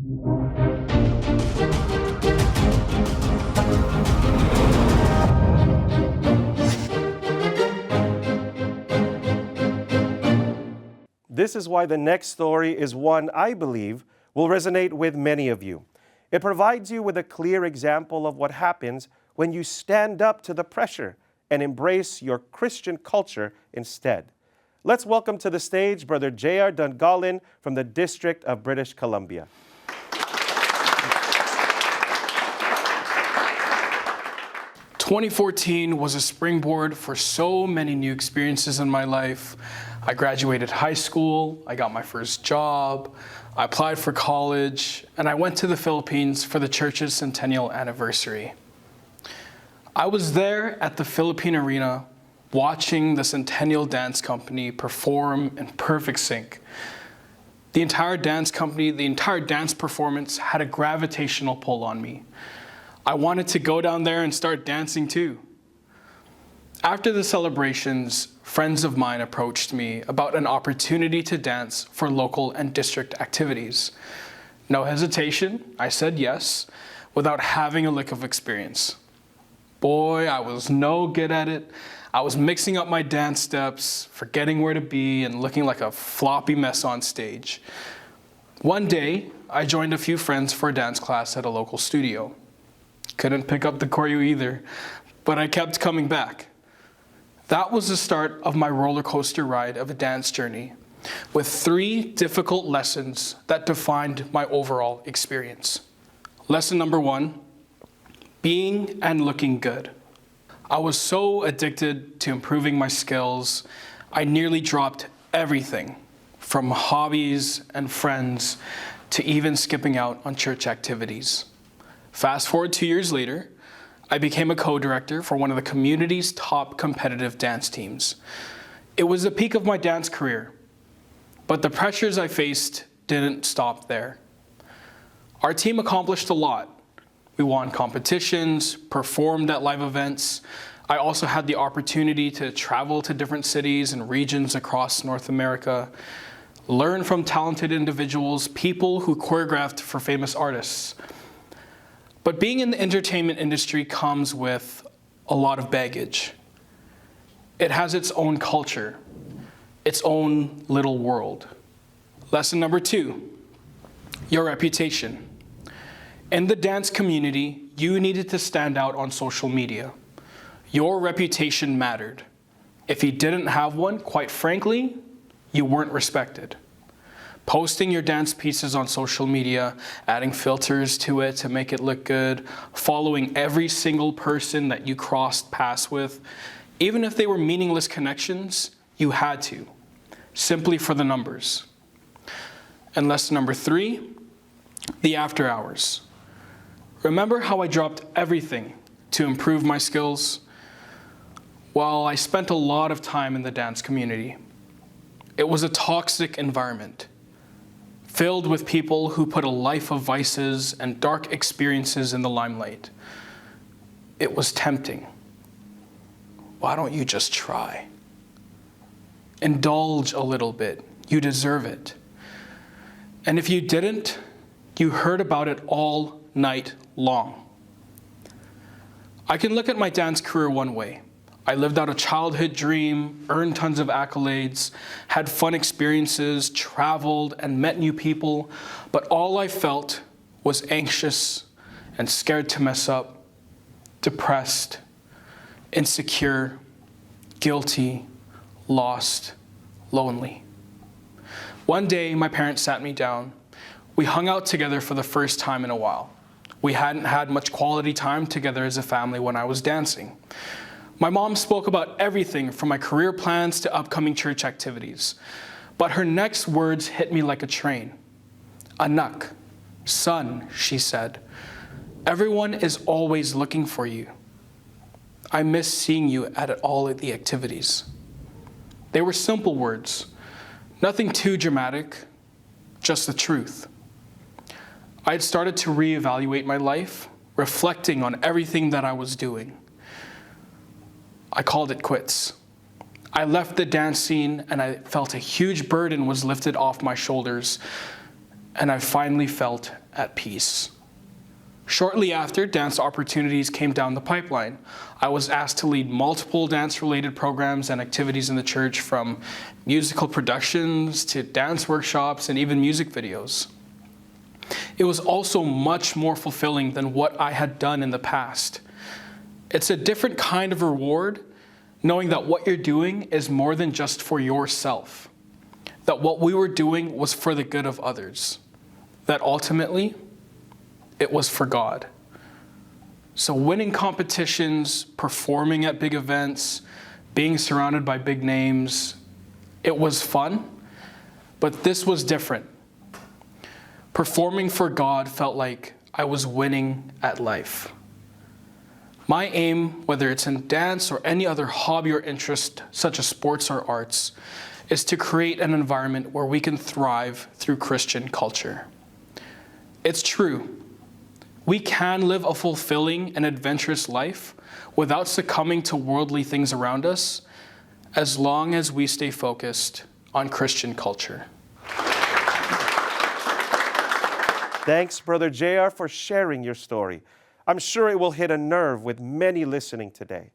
This is why the next story is one I believe will resonate with many of you. It provides you with a clear example of what happens when you stand up to the pressure and embrace your Christian culture instead. Let's welcome to the stage Brother J.R. Dungalin from the District of British Columbia. "2014 was a springboard for so many new experiences in my life. I graduated high school, I got my first job, I applied for college, and I went to the Philippines for the church's centennial anniversary. I was there at the Philippine Arena watching the Centennial Dance Company perform in perfect sync. The entire dance company, the entire dance performance had a gravitational pull on me. I wanted to go down there and start dancing too. After the celebrations, friends of mine approached me about an opportunity to dance for local and district activities. No hesitation, I said yes, without having a lick of experience. Boy, I was no good at it. I was mixing up my dance steps, forgetting where to be, and looking like a floppy mess on stage. One day, I joined a few friends for a dance class at a local studio. Couldn't pick up the choreo either, but I kept coming back. That was the start of my roller coaster ride of a dance journey, with 3 difficult lessons that defined my overall experience. Lesson number 1, being and looking good. I was so addicted to improving my skills, I nearly dropped everything, from hobbies and friends to even skipping out on church activities. Fast forward 2 years later, I became a co-director for one of the community's top competitive dance teams. It was the peak of my dance career, but the pressures I faced didn't stop there. Our team accomplished a lot. We won competitions, performed at live events. I also had the opportunity to travel to different cities and regions across North America, learn from talented individuals, people who choreographed for famous artists. But being in the entertainment industry comes with a lot of baggage. It has its own culture, its own little world. Lesson number 2, your reputation. In the dance community, you needed to stand out on social media. Your reputation mattered. If you didn't have one, quite frankly, you weren't respected. Posting your dance pieces on social media, adding filters to it to make it look good, following every single person that you crossed paths with, even if they were meaningless connections, you had to, simply for the numbers. And lesson number 3, the after hours. Remember how I dropped everything to improve my skills? Well, I spent a lot of time in the dance community. It was a toxic environment, filled with people who put a life of vices and dark experiences in the limelight. It was tempting. Why don't you just try? Indulge a little bit. You deserve it. And if you didn't, you heard about it all night long. I can look at my dance career one way. I lived out a childhood dream, earned tons of accolades, had fun experiences, traveled, and met new people, but all I felt was anxious and scared to mess up, depressed, insecure, guilty, lost, lonely. One day, my parents sat me down. We hung out together for the first time in a while. We hadn't had much quality time together as a family when I was dancing. My mom spoke about everything from my career plans to upcoming church activities. But her next words hit me like a train. "Anak, son," she said, "everyone is always looking for you. I miss seeing you at all of the activities." They were simple words, nothing too dramatic, just the truth. I had started to reevaluate my life, reflecting on everything that I was doing. I called it quits. I left the dance scene and I felt a huge burden was lifted off my shoulders. and I finally felt at peace. Shortly after, dance opportunities came down the pipeline. I was asked to lead multiple dance-related programs and activities in the church, from musical productions to dance workshops and even music videos. It was also much more fulfilling than what I had done in the past. It's a different kind of reward, knowing that what you're doing is more than just for yourself, that what we were doing was for the good of others, that ultimately, it was for God. So winning competitions, performing at big events, being surrounded by big names, it was fun, but this was different. Performing for God felt like I was winning at life. My aim, whether it's in dance or any other hobby or interest, such as sports or arts, is to create an environment where we can thrive through Christian culture. It's true. We can live a fulfilling and adventurous life without succumbing to worldly things around us, as long as we stay focused on Christian culture. Thanks, Brother JR, for sharing your story. I'm sure it will hit a nerve with many listening today.